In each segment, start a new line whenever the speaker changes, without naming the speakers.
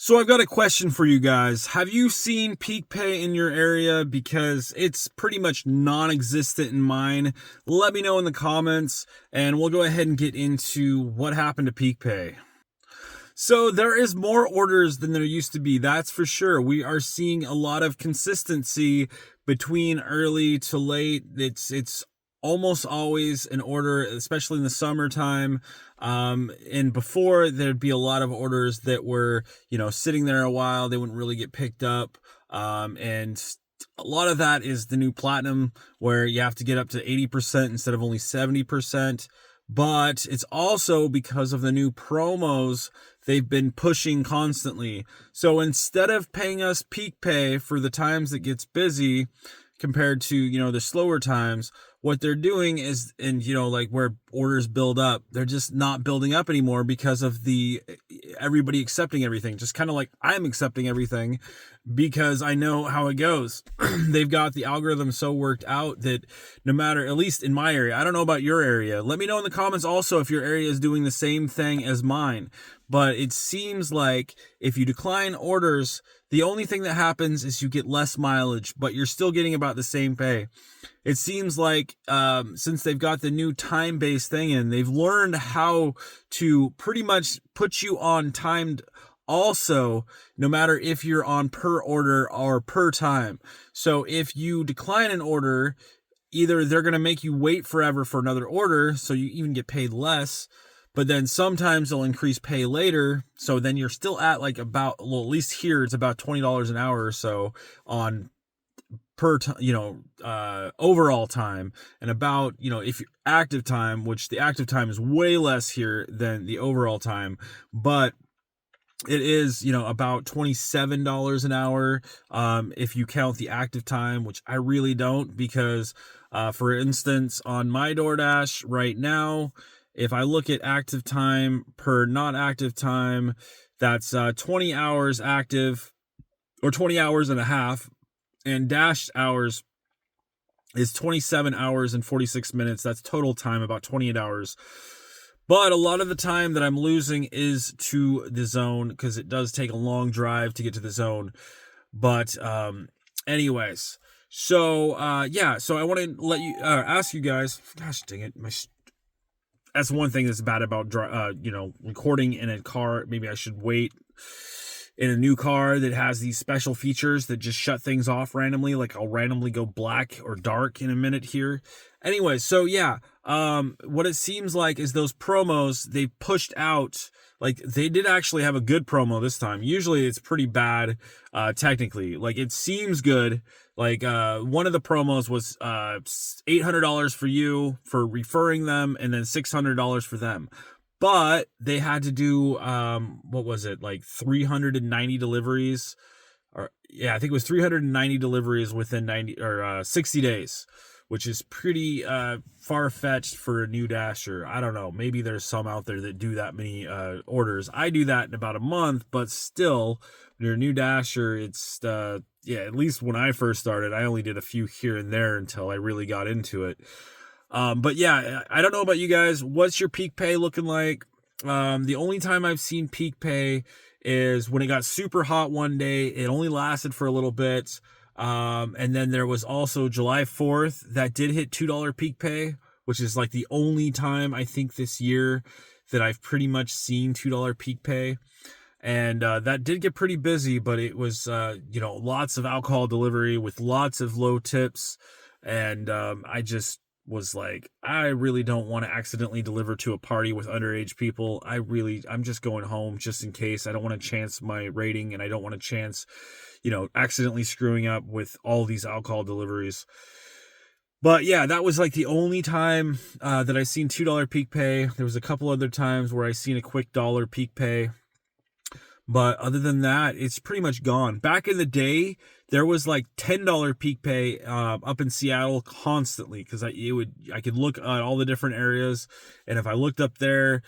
So I've got a question for you guys. Have you seen Peak Pay in your area? Because it's pretty much non-existent in mine. Let me know in the comments, and we'll go ahead and get into what happened to Peak Pay. So there is more orders than there used to be, that's for sure. We are seeing a lot of consistency between early to late. It's almost always an order, especially in the summertime. And before, there'd be a lot of orders that were, sitting there a while. They wouldn't really get picked up. And a lot of that is the new platinum, where you have to get up to 80% instead of only 70%. But it's also because of the new promos they've been pushing constantly. So instead of paying us peak pay for the times it gets busy compared to, the slower times, what they're doing is, and like where orders build up, they're just not building up anymore because of everybody accepting everything. Just kind of like I'm accepting everything because I know how it goes. They've got the algorithm so worked out that no matter, at least in my area, I don't know about your area. Let me know in the comments also if your area is doing the same thing as mine. But it seems like if you decline orders, the only thing that happens is you get less mileage, but you're still getting about the same pay. It seems like since they've got the new time-based thing in, they've learned how to pretty much put you on timed also, no matter if you're on per order or per time. So if you decline an order, either they're going to make you wait forever for another order, so you even get paid less, but then sometimes they'll increase pay later. So then you're still at like at least here, it's about $20 an hour or so on per overall time, and about, if you're active time, which the active time is way less here than the overall time, but it is, about $27 an hour if you count the active time, which I really don't, because for instance, on my DoorDash right now, if I look at active time per non-active time, that's 20 hours active, or 20 hours and a half, and dashed hours is 27 hours and 46 minutes. That's total time, about 28 hours. But a lot of the time that I'm losing is to the zone, because it does take a long drive to get to the zone. But anyways, so so I want to let you ask you guys. Gosh dang it, that's one thing that's bad about recording in a car. Maybe I should wait in a new car that has these special features that just shut things off randomly. Like I'll randomly go black or dark in a minute here. Anyway, so what it seems like is those promos they pushed out, like they did actually have a good promo this time. Usually it's pretty bad, technically. Like it seems good. Like one of the promos was $800 for you for referring them, and then $600 for them. But they had to do what was it, like 390 deliveries, or I think it was 390 deliveries within 60 days, which is pretty far-fetched for a new Dasher. I don't know, maybe there's some out there that do that many orders. I do that in about a month, but still, when you're a new Dasher, it's at least when I first started, I only did a few here and there until I really got into it. But I don't know about you guys. What's your peak pay looking like? The only time I've seen peak pay is when it got super hot one day. It only lasted for a little bit. And then there was also July 4th that did hit $2 peak pay, which is like the only time I think this year that I've pretty much seen $2 peak pay. And that did get pretty busy, but it was, lots of alcohol delivery with lots of low tips. And I just was like, I really don't want to accidentally deliver to a party with underage people. I'm just going home just in case. I don't want to chance my rating, and I don't want to chance, accidentally screwing up with all these alcohol deliveries. But that was like the only time that I seen $2 peak pay. There was a couple other times where I seen a quick $1 peak pay. But other than that, it's pretty much gone. Back in the day, there was like $10 peak pay up in Seattle constantly, because I could look at all the different areas, and if I looked up there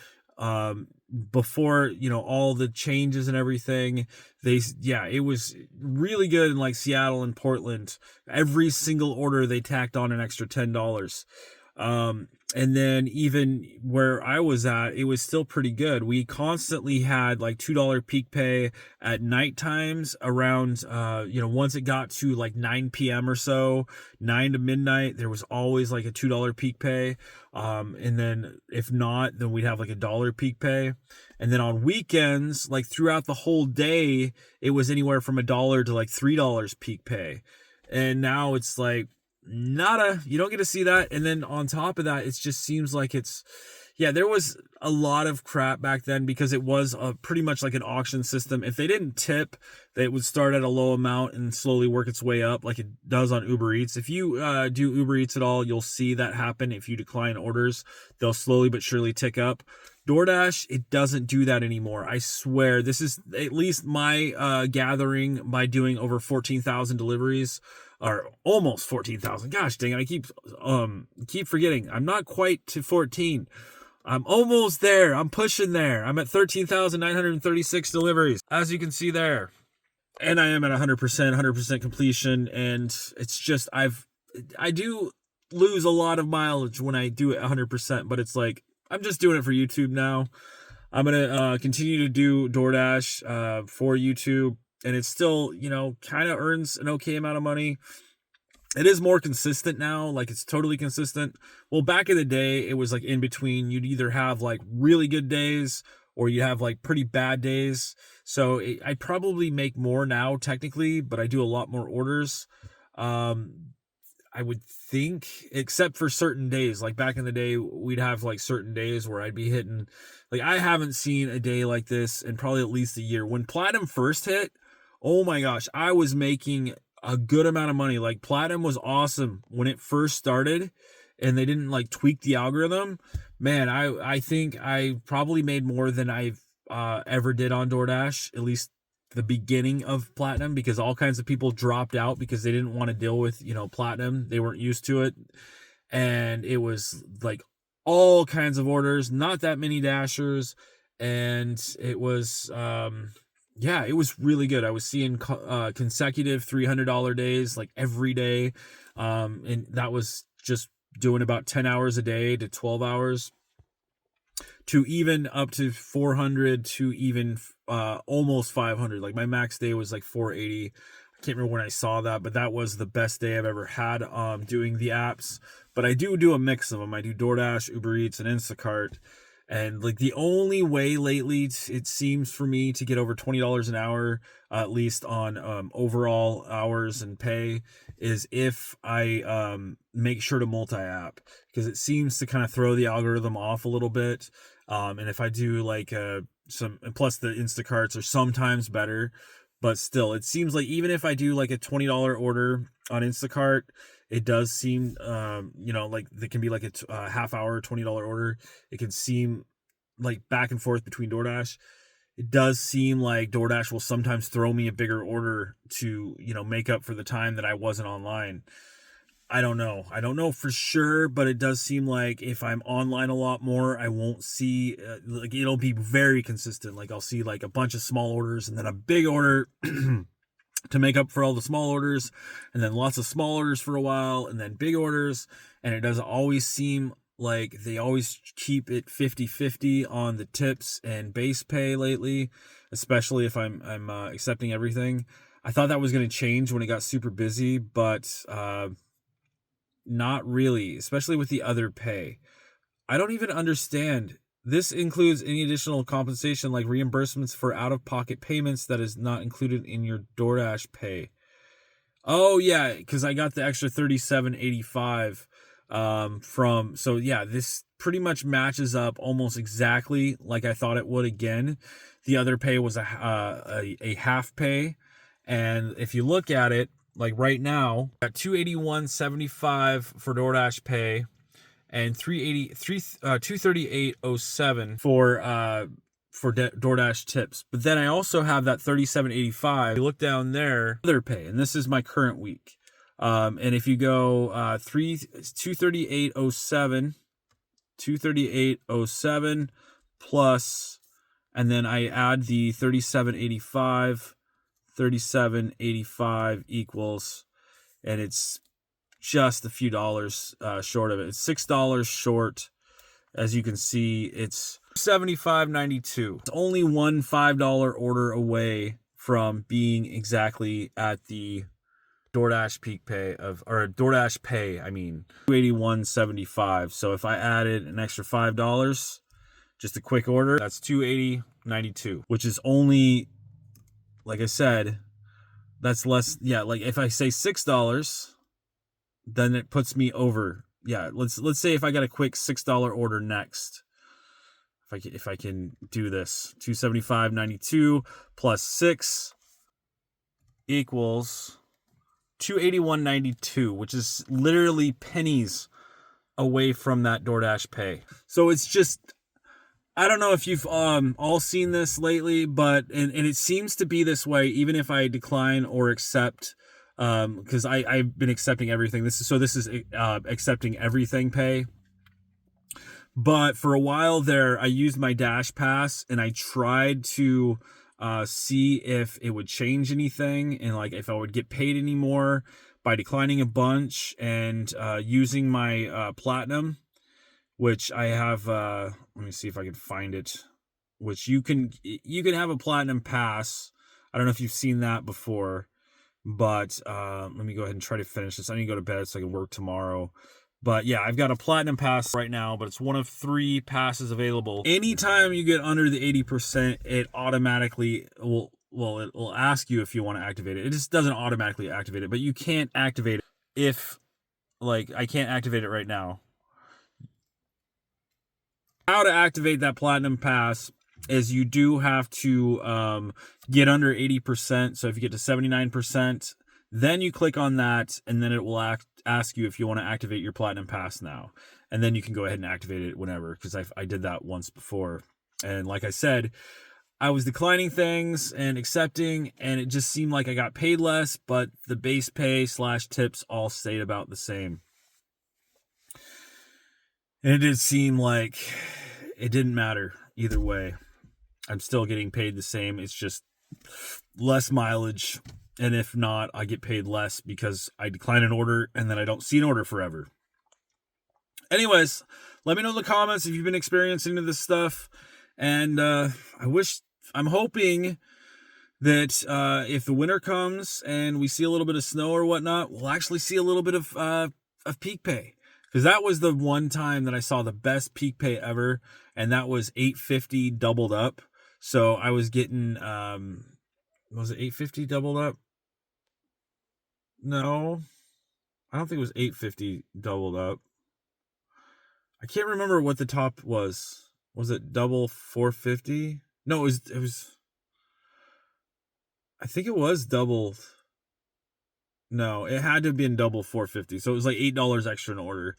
before all the changes and everything, it was really good in like Seattle and Portland. Every single order they tacked on an extra $10. And then even where I was at, it was still pretty good. We constantly had like $2 peak pay at night times around, once it got to like 9 p.m. or so, 9 to midnight, there was always like a $2 peak pay. And then if not, then we'd have like $1 peak pay. And then on weekends, like throughout the whole day, it was anywhere from $1 to like $3 peak pay. And now it's like, nada, you don't get to see that. And then on top of that, it just seems like there was a lot of crap back then because it was pretty much like an auction system. If they didn't tip, they would start at a low amount and slowly work its way up like it does on Uber Eats. If you do Uber Eats at all, you'll see that happen. If you decline orders, they'll slowly but surely tick up. DoorDash, it doesn't do that anymore. I swear, this is at least my gathering by doing over 14,000 deliveries, or almost 14,000. Gosh dang it, I keep forgetting. I'm not quite to 14. I'm almost there. I'm pushing there. I'm at 13,936 deliveries, as you can see there. And I am at 100% completion, and it's just I do lose a lot of mileage when I do it 100%, but it's like I'm just doing it for YouTube now. I'm gonna continue to do DoorDash for YouTube, and it still, kind of earns an okay amount of money. It is more consistent now, like it's totally consistent. Well, back in the day, it was like in between. You'd either have like really good days or you have like pretty bad days. So I probably make more now technically, but I do a lot more orders. I would think, except for certain days. Like back in the day, we'd have like certain days where I'd be hitting, like I haven't seen a day like this in probably at least a year. When Platinum first hit, oh my gosh, I was making a good amount of money. Like Platinum was awesome when it first started and they didn't like tweak the algorithm. Man, I think I probably made more than I've ever did on DoorDash, at least the beginning of Platinum, because all kinds of people dropped out because they didn't want to deal with, Platinum. They weren't used to it. And it was like all kinds of orders, not that many dashers. And it was, it was really good. I was seeing consecutive $300 days, like every day. And that was just doing about 10 hours a day to 12 hours to even up to 400 to even almost 500. Like my max day was like 480. I can't remember when I saw that, but that was the best day I've ever had doing the apps. But I do a mix of them. I do DoorDash, Uber Eats, and Instacart. And like the only way lately it seems for me to get over $20 an hour, at least on overall hours and pay, is if I make sure to multi-app, because it seems to kind of throw the algorithm off a little bit. And if I do like some, and plus the Instacarts are sometimes better, but still it seems like even if I do like a $20 order on Instacart, it does seem, like there can be like a half hour, $20 order. It can seem like back and forth between DoorDash. It does seem like DoorDash will sometimes throw me a bigger order to, make up for the time that I wasn't online. I don't know. I don't know for sure, but it does seem like if I'm online a lot more, I won't see, like it'll be very consistent. Like I'll see like a bunch of small orders and then a big order to make up for all the small orders, and then lots of small orders for a while, and then big orders. And it doesn't always seem like they always keep it 50-50 on the tips and base pay lately, especially if I'm accepting everything. I thought that was going to change when it got super busy, but not really, especially with the other pay. I don't even understand. This includes any additional compensation like reimbursements for out-of-pocket payments that is not included in your DoorDash pay. Oh yeah, because I got the extra $37.85 from. So yeah, this pretty much matches up almost exactly like I thought it would. Again, the other pay was a half pay, and if you look at it, like right now, got $281.75 for DoorDash pay, and $238.07 for DoorDash tips. But then I also have that $37.85. You look down there, other pay, and this is my current week. And if you go $238.07 plus, and then I add the $37.85 equals, and it's just a few dollars short of it. It's $6 short. As you can see, it's $75.92. It's only one $5 order away from being exactly at the DoorDash Peak Pay or DoorDash Pay, I mean, $281.75. So if I added an extra $5, just a quick order, that's $280.92, which is only, like I said, that's less. Yeah, like if I say $6, then it puts me over. Yeah, let's say if I got a quick $6 order next, if I can do this, $275.92 plus 6 equals $281.92, which is literally pennies away from that DoorDash Pay. So it's just, I don't know if you've all seen this lately, but and it seems to be this way even if I decline or accept, because I've been accepting everything. This is accepting everything pay. But for a while there, I used my Dash Pass and I tried to see if it would change anything and like if I would get paid anymore by declining a bunch and using my Platinum, which I have. Let me see if I can find it. Which you can have a Platinum Pass. I don't know if you've seen that before, but let me go ahead and try to finish this. I need to go to bed so I can work tomorrow. But yeah, I've got a Platinum Pass right now, but it's one of 3 passes available. Anytime you get under the 80%, it automatically it will ask you if you want to activate it. It just doesn't automatically activate it, but you can't activate it if, like, I can't activate it right now. How to activate that Platinum Pass is you do have to get under 80%. So if you get to 79%, then you click on that, and then it will ask you if you want to activate your Platinum Pass now. And then you can go ahead and activate it whenever, because I did that once before. And like I said, I was declining things and accepting, and it just seemed like I got paid less, but the base pay / tips all stayed about the same. And it did seem like it didn't matter either way. I'm still getting paid the same. It's just less mileage. And if not, I get paid less because I decline an order and then I don't see an order forever. Anyways, let me know in the comments if you've been experiencing this stuff. And I'm hoping that if the winter comes and we see a little bit of snow or whatnot, we'll actually see a little bit of Peak Pay. Because that was the one time that I saw the best Peak Pay ever. And that was $8.50 doubled up. So I was getting, was it $8.50 doubled up? No, I don't think it was $8.50 doubled up. I can't remember what the top was. Was it double $4.50? No, it was. I think it was double. No, it had to have been double $4.50. So it was like $8 extra an order.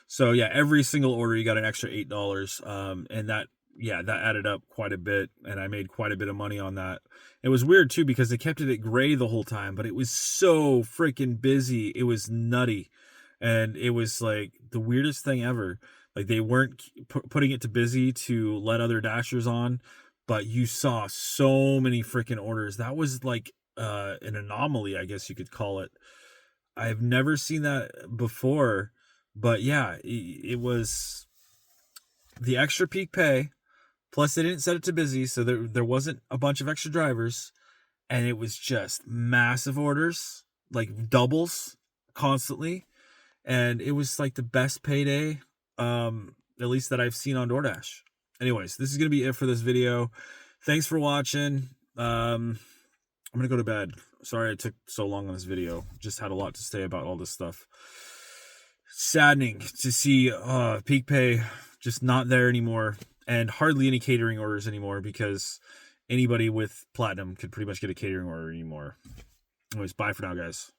So yeah, every single order you got an extra $8. And that added up quite a bit, and I made quite a bit of money on that. It was weird too because they kept it at gray the whole time, but it was so freaking busy. It was nutty, and it was like the weirdest thing ever. Like they weren't putting it to busy to let other dashers on, but you saw so many freaking orders. That was like an anomaly, I guess you could call it. I've never seen that before, but yeah, it was the extra Peak Pay. Plus, they didn't set it to busy, so there wasn't a bunch of extra drivers, and it was just massive orders, like doubles constantly, and it was like the best payday, at least that I've seen on DoorDash. Anyways, this is gonna be it for this video. Thanks for watching. I'm gonna go to bed. Sorry I took so long on this video. Just had a lot to say about all this stuff. Saddening to see Peak Pay just not there anymore. And hardly any catering orders anymore because anybody with Platinum could pretty much get a catering order anymore. Anyways, bye for now, guys.